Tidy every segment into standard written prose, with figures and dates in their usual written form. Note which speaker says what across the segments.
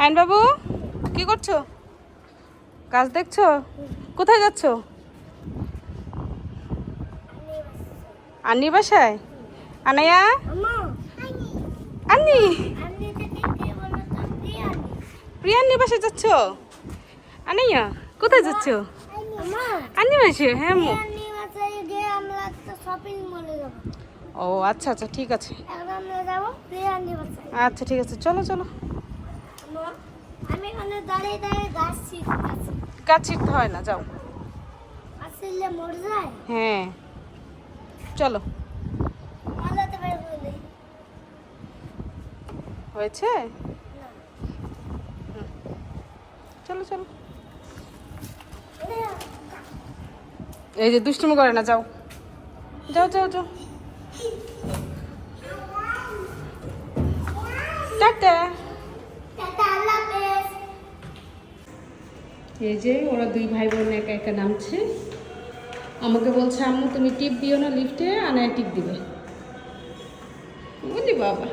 Speaker 1: আইন বাবু কি করছো? কাজ দেখছো? কোথায় যাচ্ছ? আন্নির বাসায়? আনায়া আন্নি প্রিয়ান্নির বাসায় যাচ্ছ? আনাইয়া কোথায় যাচ্ছ? আন্নি বাসায়? হ্যাঁ আম্মু। ও আচ্ছা আচ্ছা ঠিক আছে। আচ্ছা ঠিক আছে, চলো চলো।
Speaker 2: আমি ওখানে দাঁড়িয়ে দাঁড়িয়ে গাছ ছিঁড়তেছি।
Speaker 1: গাছ ছিঁড়তে হয় না, যাও।
Speaker 2: আসলে মরে যায়।
Speaker 1: হ্যাঁ চলো।
Speaker 2: পালাতে পারবো না।
Speaker 1: হয়েছে? চলো চলো। এই যে দুষ্টুমি করে না, যাও যাও যাও যাও। টাটা। এই যে ওরা দুই ভাই বোন একা একা নামছে। আমাকে বলছে আম্মু তুমি টিপ দিও না লিফটে, আনায় টিপ দিবে। বুঝলি বাবা,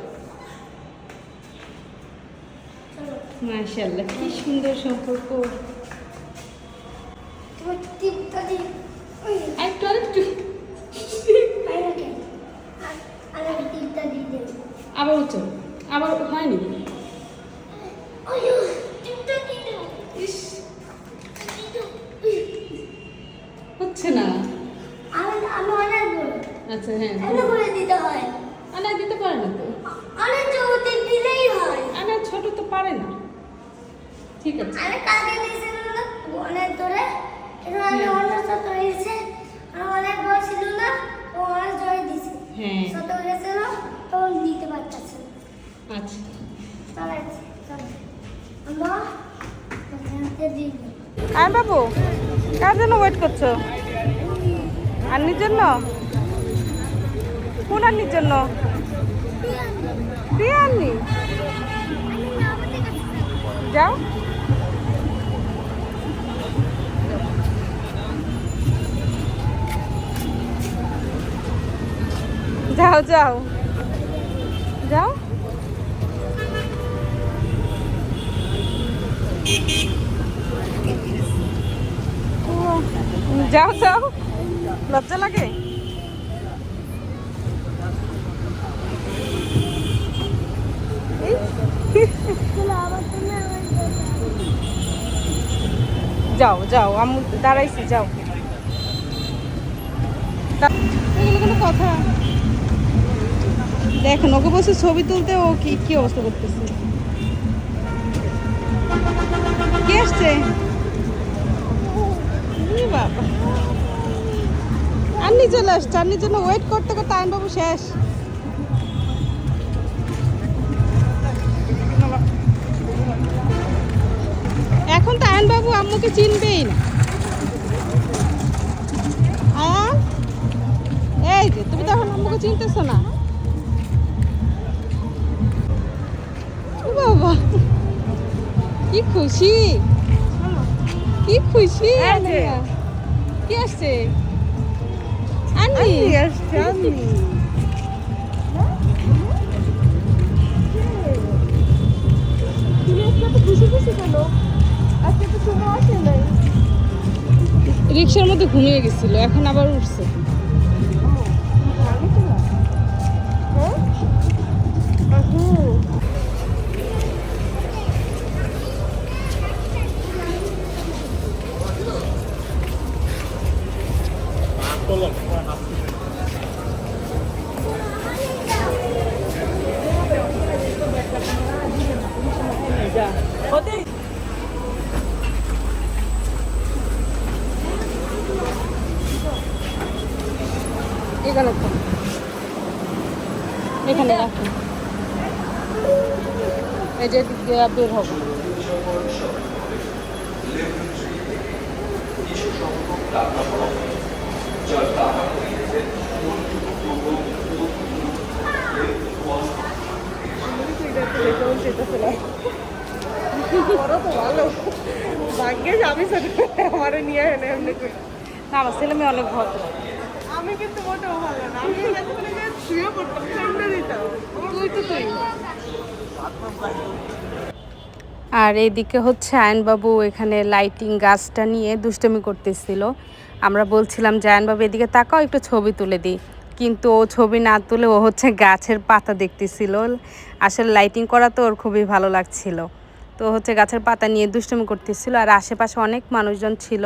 Speaker 1: মাশাআল্লাহ কি সুন্দর সম্পর্ক। একটু আরেকটু আবার উঠো, আবার হয়নি। ইস, হচ্ছে না। আচ্ছা হ্যাঁ, আনা দিতে পারে না তো। আনা ছোট তো পারে না। ঠিক আছে হ্যাঁ আচ্ছা। আয় বাবু, কার জন্য ওয়েট করছো? আন্নির জন্য? কোন আন্নির জন্য? প্রিয়া আন্নি? যাও যাও যাও যাও। যাও যাও, লজ্জা লাগে? যাও যাও, আমি দাঁড়াইছি, যাও। এগুলো কোনো কথা? দেখেন ওকে বসে ছবি তুলতে, ও কি কি অবস্থা করতেছে। কে আসছে? বাবা, আন্নি চলে আসছে। আন্নির জন্য ওয়েট করতে করতে আইন বাবু শেষ। এখন তো আয়ন বাবু আম্মুকে চিনবেই না। আয়ান, এই যে তুমি তো এখন আম্মুকে চিনতেছো না। ও বাবা, কি খুশি, কি খুশি। কি আসছে? আন্নি আসছে। আন্নি রিক্সার মধ্যে ঘুমিয়ে গেছিল, এখন আবার উঠছে। এখানে তো, এখানে রাখুন। এই যে দিক দিয়ে বের হব। ভালো ভাগ্যে আমি আমার নিয়ে এনে এমনি করি না। আমার ছেলে মেয়ে অনেক ভদ্র। আমি কিন্তু মোটেও ভালো না। আমি শুয়ে পড়তাম, ঠান্ডা দিতাম। তুই তো তুই
Speaker 3: আর এইদিকে হচ্ছে আয়নবাবু এখানে লাইটিং গাছটা নিয়ে দুষ্টুমি করতেছিল। আমরা বলছিলাম যে আয়নবাবু এদিকে তাকাও, একটু ছবি তুলে দিই, কিন্তু ও ছবি না তুলে ও হচ্ছে গাছের পাতা দেখতেছিল। আসলে লাইটিং করা তো ওর খুবই ভালো লাগছিল, তো হচ্ছে গাছের পাতা নিয়ে দুষ্টুমি করতেছিল। আর আশেপাশে অনেক মানুষজন ছিল,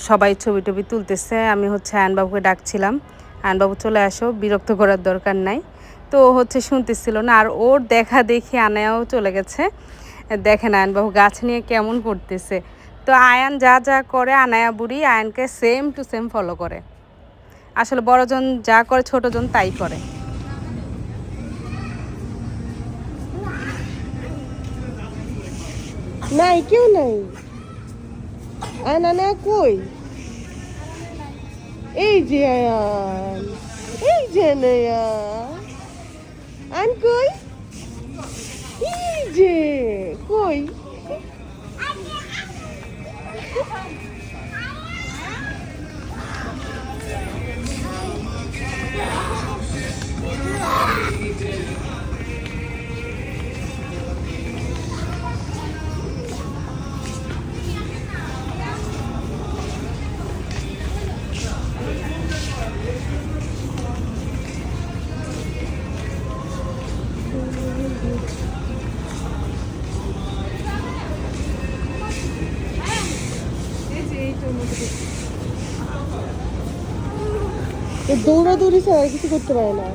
Speaker 3: সবাই ছবি টবি তুলতেছে। আমি হচ্ছে আয়নবাবুকে ডাকছিলাম, আয়নবাবু চলে আসো, বিরক্ত করার দরকার নাই। তো ও হচ্ছে শুনতেছিল না, আর ওর দেখা দেখি আনায়াও চলে গেছে। দেখেন আয়নবাবু গাছ নিয়ে কেমন করতেছে। তো আয়ান যা যা করে আনায়া বুড়ি আয়ানকে সেম টু সেম ফলো করে। আসলে বড়জন যা করে ছোটজন তাই করে।
Speaker 1: নাই, কেউ নাই। আয়না কই? এই যে আয়ান, এই যে নয়া। আন কই? এই যে কই? দৌড়াদৌড়ি ছাড়া কিছু করতে পারে না।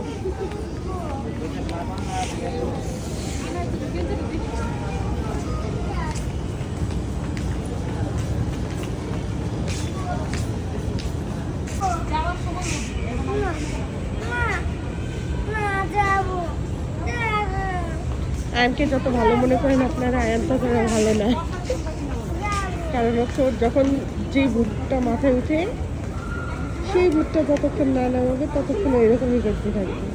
Speaker 1: আয়ানকে যত ভালো মনে করেন আপনারা, আয়ান তো ভালো না। কারণ হচ্ছে ওর যখন যে ভূতটা মাথায় উঠে, সেই ভূতটা যতক্ষণ না নামাবে ততক্ষণ এরকমই করতে থাকবে।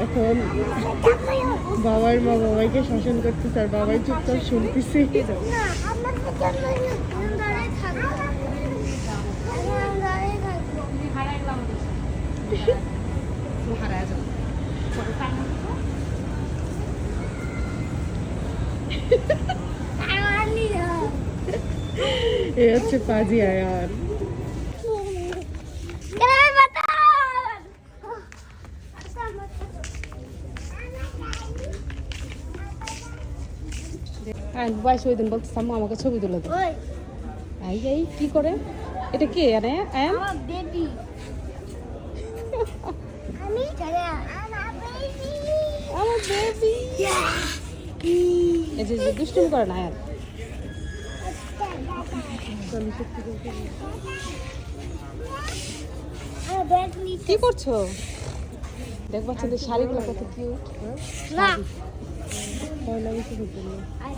Speaker 1: এখন বাবার মা বাবাইকে শাসন করতেছে, আর বাবাই চুপচাপ শুনতেছে। এ হচ্ছে পাজি আয়ান।
Speaker 3: বয়স ওই দিন বলতে আম্মু আমাকে ছবি তুলে দাও। এই এই কি করে, এটা কে? আরে আয়ান আমার বেবি। এই যে দুষ্টুমি করে না আয়ান। কি করছো? দেখ বাচ্চাদের শাড়িগুলো কত কিউট।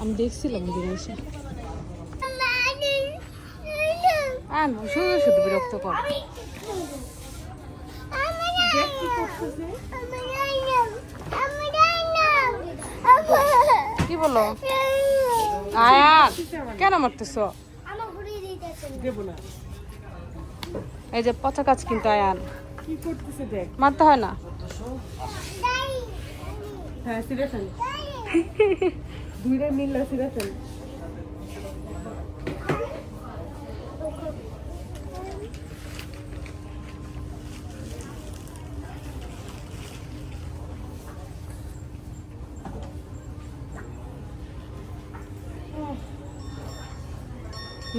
Speaker 3: আমি দেখছিলাম জিনিসটা। শুধু শুধু বিরক্ত কর। কি বলো আয়ান, কেন মারতেছো? এই যে পচা কাজ কিন্তু আয়ান
Speaker 1: কি করতেছে দেখ।
Speaker 3: মারতে হয় না।
Speaker 1: হ্যাঁ সিরিয়াসলি দুইটা মিললে সিরিয়াসলি।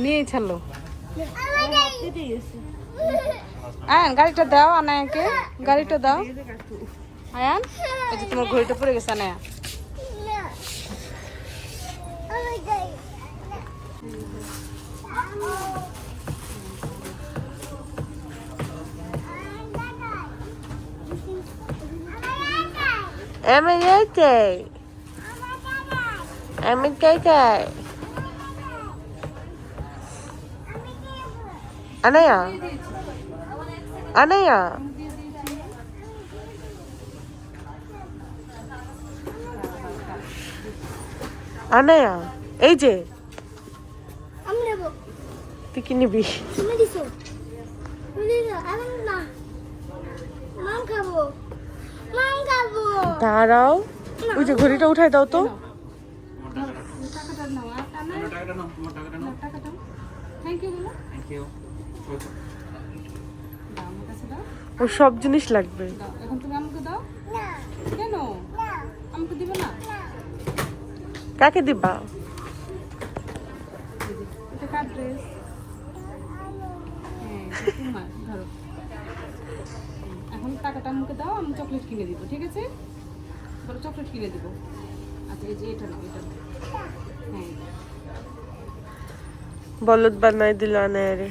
Speaker 3: নিয়ে ছাড়লো। আয়ান গাড়িটা দাও, আনায়াকে গাড়িটা দাও। আয়ান এই যে তোমার ঘড়িটা পড়ে গেছে আনায়া। আমি যাই, আমি যাই। Anaya, Anaya. Anaya, এই যে
Speaker 2: আমি নেব।
Speaker 3: তুই কি নিবি?
Speaker 2: তুমি দিছো, তুমি দিছো। আমি না, মাম খাবো, মাম খাবো।
Speaker 3: দাঁড়াও, ওই যে ঘড়িটা উঠাই দাও তো। টাকাটা নাও আর টানা
Speaker 4: টাকাটা নাও, তোমার টাকাটা নাও।
Speaker 3: টাকাটা থ্যাংক ইউ বলো
Speaker 4: থ্যাংক ইউ।
Speaker 3: দাও আমার কাছে দাও
Speaker 1: ওর সব জিনিস লাগবে।
Speaker 3: দাও এখন তুমি আমাকে দাও
Speaker 2: না
Speaker 3: কেন
Speaker 2: না
Speaker 3: আমাকে দিবে না
Speaker 1: কাকে দিবা?
Speaker 3: এটা কার ড্রেস হ্যাঁ এটা তোমার ধরো এখন টাকাটা আমাকে দাও আমি চকলেট কিনে দিব ঠিক আছে বলো চকলেট কিনে দিব আচ্ছা এই যে এটা নাও এটা নাও। হ্যাঁ
Speaker 1: বলদ বানাই দিল আনায়ারে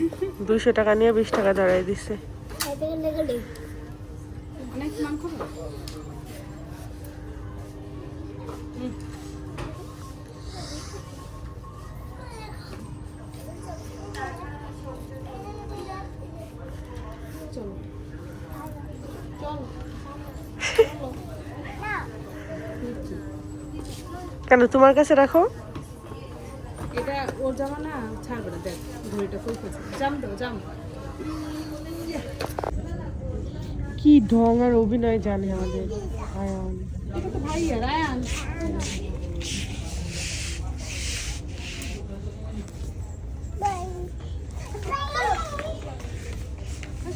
Speaker 1: 200 টাকা নিয়ে 20 টাকা ধরাই দিছে।
Speaker 2: এটা লেগে
Speaker 3: অনেক মাংস খাবো চলো চলো
Speaker 2: না
Speaker 1: কেন তোমার কাছে রাখো?
Speaker 3: এটা ওর জামা না ছাড়বে না দেখ ঘড়িটা ফুল করছে জাম দাও জাম
Speaker 1: কি ঢং আর অভিনয় জানে আমাদের আয়ান।
Speaker 3: এটা তো ভাইয়া রায়ান
Speaker 2: বাই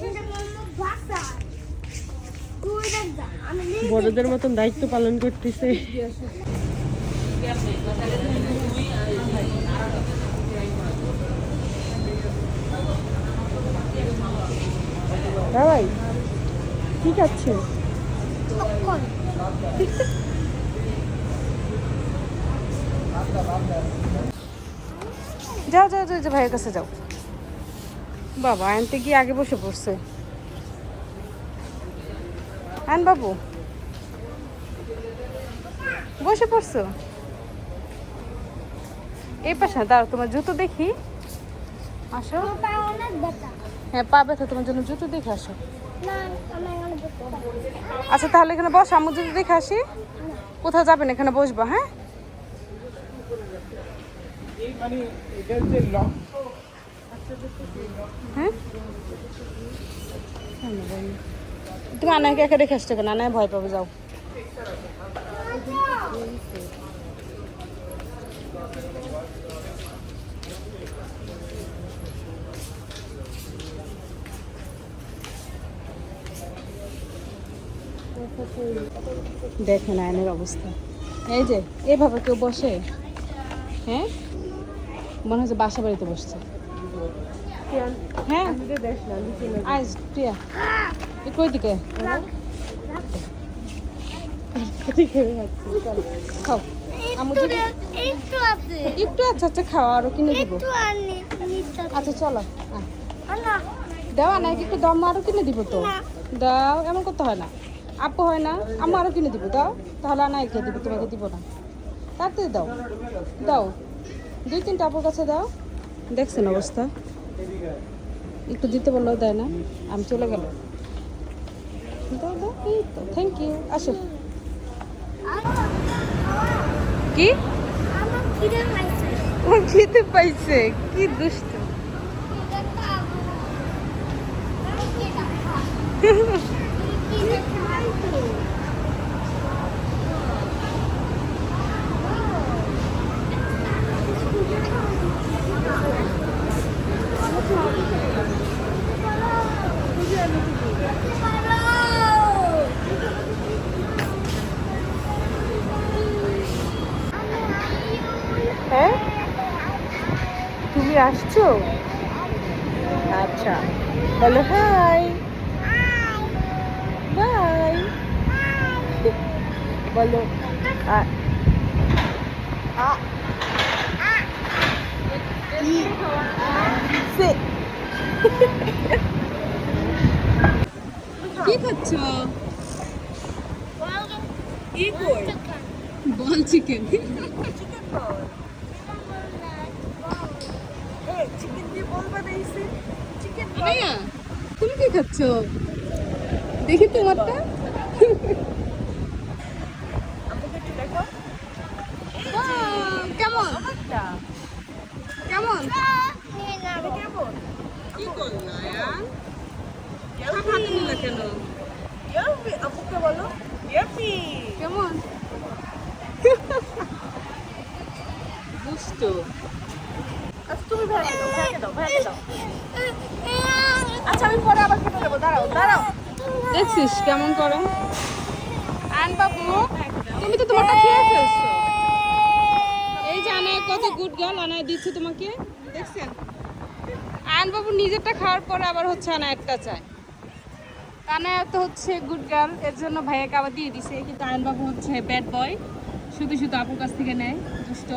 Speaker 2: এটা মাম্মা ভাষা তুই দেখ আমি
Speaker 1: বড়দের মতন দায়িত্ব পালন করতেছে। হ্যাঁ ভাই ঠিক আছে।
Speaker 2: পপকর্ন
Speaker 3: যাও যাও যাও ভাইয়ের কাছে যাও বাবা আনতে গিয়ে আগে বসে পড়ছে আন বাবু বসে পড়ছো এই পাশে দাঁড়াও তোমার জুতো দেখি আসো
Speaker 2: পা অনেক ব্যথা
Speaker 3: হ্যাঁ পা ব্যথা তোমার জন্য জুতো দেখে আসো
Speaker 2: না আমার অনেক ব্যথা
Speaker 3: আচ্ছা তাহলে এখানে বস আম্মু জুতো দেখে আসি কোথাও যাবেন এখানে বসবা হ্যাঁ হ্যাঁ তুমি আনাকে একা রেখে আসছো কেন আনায় ভয় পাবে যাও দেখেন আয়নের অবস্থা এই যে এইভাবে কেউ বসে হ্যাঁ মনে হচ্ছে বাসা বাড়িতে বসছে হ্যাঁ আজ প্রিয়া একটু ওইদিকে খাও আমার যদি
Speaker 2: একটু আছে
Speaker 3: একটু আচ্ছা আচ্ছা খাও আরো কিনে দিব
Speaker 2: একটু আনি
Speaker 3: আচ্ছা চলো
Speaker 2: না
Speaker 3: দাও আনাকে একটু দম আরো কিনে দিব তো দাও এমন করতে হয় না আপু হয় না আমি আরো কিনে দিব দাও তাহলে আনাইকে দিব তোমাকে দিব না তাড়াতাড়ি দাও দাও 2-3টা আপুর কাছে দাও দেখছেন অবস্থা একটু দিতে বললেও দেয় না আমি চলে গেল দাও দাও এই তো থ্যাংক ইউ আসো কি
Speaker 2: আমার খিদে পাইছে
Speaker 3: ও খেতে পাইছে কি দুষ্ট হ্যাঁ তুমি আসছো আচ্ছা বলো হাই বাই বলো কি খাচ্ছ কি কই বল চিকেন ভাইয়া তুমি কি খাচ্ছ দেখি তোমারটা কেমন কেমন কি করলা হাতে নিলা কেন আপুকে বলো কেমন দুষ্টু।
Speaker 1: আচ্ছা তুমি ভাইয়াকে দাও, ভাইয়াকে দাও, ভাইয়াকে দাও। আচ্ছা আমি পরে আবার খেতে দেবো, দাঁড়াও দাঁড়াও।
Speaker 3: দেখছিস কেমন করে? আয়ন বাবু তুমি তো তোমারটা খেয়ে ফেলছো। এই যে আনায় কত গুড গার্ল, আনায় দিচ্ছে তোমাকে, দেখছেন? আয়ন বাবু নিজেরটা খাওয়ার পরে আবার হচ্ছে আনায়টা চায়। আনায় তো হচ্ছে গুড গার্ল, এর জন্য ভাইয়াকে আবার দিয়ে দিছে, কিন্তু আয়ন বাবু হচ্ছে ব্যাড বয়, শুধু শুধু আপুর কাছ থেকে নেয়, দুষ্ট।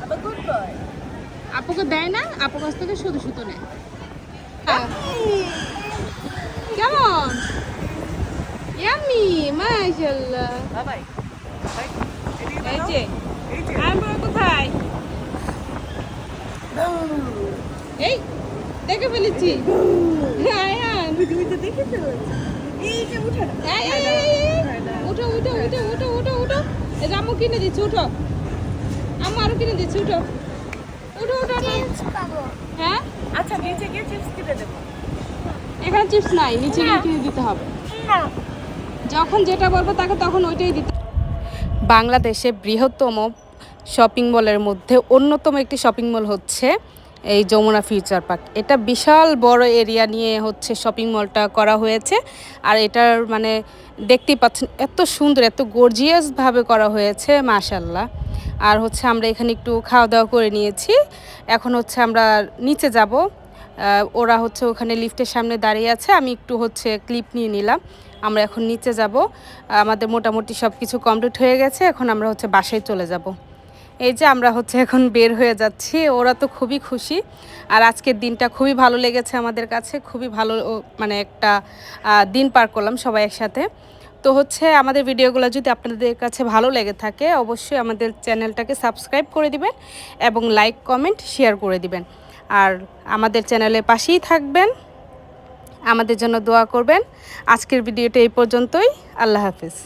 Speaker 1: আবার গুড বয়।
Speaker 3: আপুকে দেয় না, আপুর কাছ থেকে শুধু শুধু নেয়। কেমন? ইয়াম্মি, মাশাআল্লাহ।
Speaker 1: বাবাই
Speaker 3: এই যে আয়ন বাবু কোথায়? এই দেখে ফেলেছি। আয়ান
Speaker 1: তুমি তো দেখে ফেলেছো। এই যে উঠে না।
Speaker 3: এই, এই, এই, এই, উঠো উঠো উঠো উঠো উঠো উঠো। এই যে আম্মু কিনে দিচ্ছি, উঠো। আম্মু আরো কিনে দিচ্ছি, উঠো উঠো উঠো উঠো।
Speaker 2: পাবো
Speaker 3: হ্যাঁ
Speaker 1: আচ্ছা নিচে গিয়ে চিপস কিনে দেবো।
Speaker 3: এখানে চিপস নাই, নিচে গিয়ে কিনে দিতে হবে।
Speaker 2: না
Speaker 3: যখন যেটা বলবো তাকে তখন ওইটাই দিতে। বাংলাদেশে বৃহত্তম শপিং মলের মধ্যে অন্যতম একটি শপিং মল হচ্ছে এই যমুনা ফিউচার পার্ক। এটা বিশাল বড় এরিয়া নিয়ে হচ্ছে শপিং মলটা করা হয়েছে। আর এটার মানে দেখতেই পাচ্ছেন এত সুন্দর, এত গর্জিয়াসভাবে করা হয়েছে, মাশাল্লাহ। আর হচ্ছে আমরা এখানে একটু খাওয়া দাওয়া করে নিয়েছি, এখন হচ্ছে আমরা নিচে যাব। ওরা হচ্ছে ওখানে লিফটের সামনে দাঁড়িয়ে আছে, আমি একটু হচ্ছে ক্লিপ নিয়ে নিলাম। আমরা এখন নিচে যাব, আমাদের মোটামুটি সব কিছু কমপ্লিট হয়ে গেছে, এখন আমরা হচ্ছে বাসায় চলে যাব। এই যে আমরা হচ্ছে এখন বের হয়ে যাচ্ছি, ওরা তো খুবই খুশি। আর আজকের দিনটা খুবই ভালো লেগেছে আমাদের কাছে, খুবই ভালো মানে একটা দিন পার করলাম সবাই একসাথে। তো হচ্ছে আমাদের ভিডিওগুলো যদি আপনাদের কাছে ভালো লেগে থাকে অবশ্যই আমাদের চ্যানেলটাকে সাবস্ক্রাইব করে দিবেন এবং লাইক কমেন্ট শেয়ার করে দিবেন। আর আমাদের চ্যানেলের পাশেই থাকবেন, আমাদের জন্য দোয়া করবেন। আজকের ভিডিওটা এই পর্যন্তই, আল্লাহ হাফেজ।